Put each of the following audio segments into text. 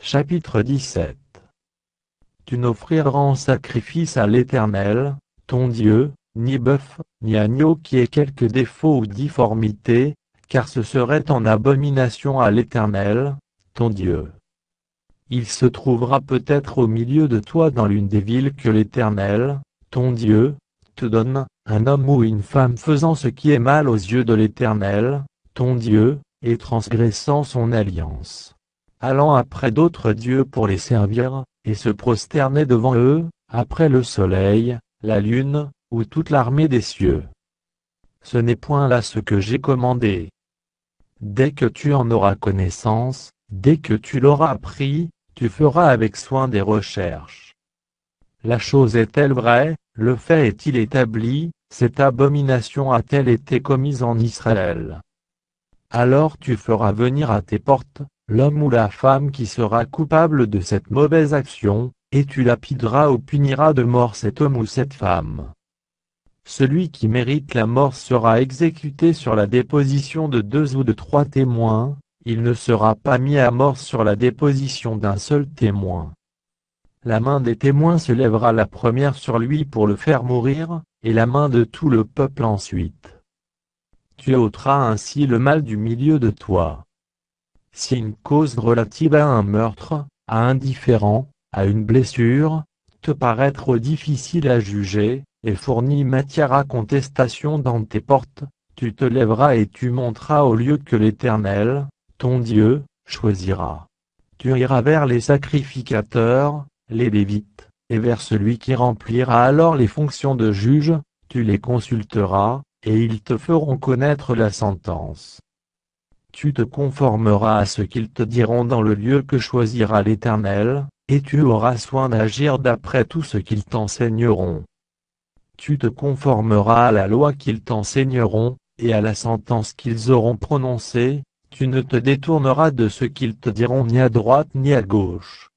Chapitre 17. Tu n'offriras en sacrifice à l'Éternel, ton Dieu, ni bœuf, ni agneau qui ait quelque défaut ou difformité, car ce serait en abomination à l'Éternel, ton Dieu. Il se trouvera peut-être au milieu de toi dans l'une des villes que l'Éternel, ton Dieu, te donne, un homme ou une femme faisant ce qui est mal aux yeux de l'Éternel, ton Dieu, et transgressant son alliance, allant après d'autres dieux pour les servir, et se prosterner devant eux, après le soleil, la lune, ou toute l'armée des cieux. Ce n'est point là ce que j'ai commandé. Dès que tu en auras connaissance, dès que tu l'auras appris, tu feras avec soin des recherches. La chose est-elle vraie, le fait est-il établi, cette abomination a-t-elle été commise en Israël? Alors tu feras venir à tes portes, l'homme ou la femme qui sera coupable de cette mauvaise action, et tu lapideras ou puniras de mort cet homme ou cette femme. Celui qui mérite la mort sera exécuté sur la déposition de 2 ou de 3 témoins, il ne sera pas mis à mort sur la déposition d'un seul témoin. La main des témoins se lèvera la première sur lui pour le faire mourir, et la main de tout le peuple ensuite. Tu ôteras ainsi le mal du milieu de toi. Si une cause relative à un meurtre, à un différend, à une blessure, te paraît trop difficile à juger, et fournit matière à contestation dans tes portes, tu te lèveras et tu monteras au lieu que l'Éternel, ton Dieu, choisira. Tu iras vers les sacrificateurs, les Lévites, et vers celui qui remplira alors les fonctions de juge, tu les consulteras, et ils te feront connaître la sentence. Tu te conformeras à ce qu'ils te diront dans le lieu que choisira l'Éternel, et tu auras soin d'agir d'après tout ce qu'ils t'enseigneront. Tu te conformeras à la loi qu'ils t'enseigneront, et à la sentence qu'ils auront prononcée, tu ne te détourneras de ce qu'ils te diront ni à droite ni à gauche.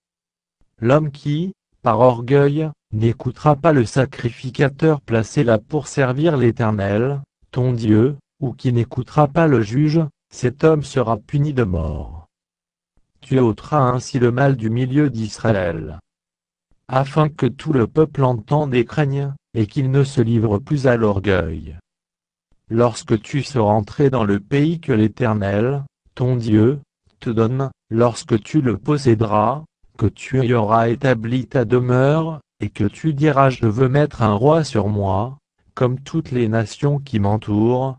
L'homme qui, par orgueil, n'écoutera pas le sacrificateur placé là pour servir l'Éternel, ton Dieu, ou qui n'écoutera pas le juge, cet homme sera puni de mort. Tu ôteras ainsi le mal du milieu d'Israël, afin que tout le peuple entende et craigne, et qu'il ne se livre plus à l'orgueil. Lorsque tu seras entré dans le pays que l'Éternel, ton Dieu, te donne, lorsque tu le posséderas, que tu y auras établi ta demeure, et que tu diras je veux mettre un roi sur moi, comme toutes les nations qui m'entourent,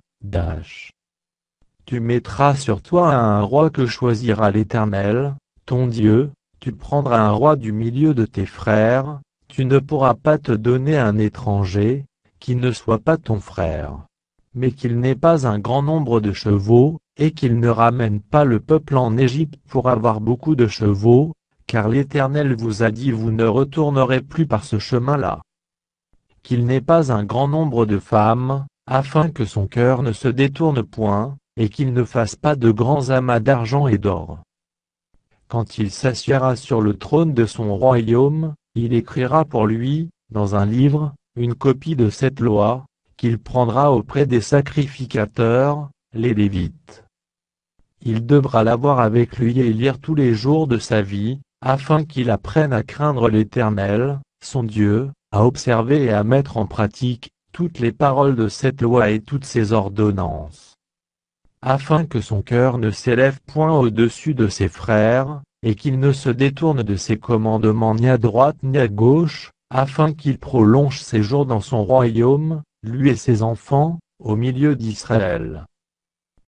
Tu mettras sur toi un roi que choisira l'Éternel, ton Dieu, tu prendras un roi du milieu de tes frères, tu ne pourras pas te donner un étranger, qui ne soit pas ton frère, mais qu'il n'ait pas un grand nombre de chevaux, et qu'il ne ramène pas le peuple en Égypte pour avoir beaucoup de chevaux, car l'Éternel vous a dit vous ne retournerez plus par ce chemin-là. Qu'il n'ait pas un grand nombre de femmes, afin que son cœur ne se détourne point, et qu'il ne fasse pas de grands amas d'argent et d'or. Quand il s'assiera sur le trône de son royaume, il écrira pour lui, dans un livre, une copie de cette loi, qu'il prendra auprès des sacrificateurs, les Lévites. Il devra l'avoir avec lui et lire tous les jours de sa vie, afin qu'il apprenne à craindre l'Éternel, son Dieu, à observer et à mettre en pratique toutes les paroles de cette loi et toutes ses ordonnances, afin que son cœur ne s'élève point au-dessus de ses frères, et qu'il ne se détourne de ses commandements ni à droite ni à gauche, afin qu'il prolonge ses jours dans son royaume, lui et ses enfants, au milieu d'Israël.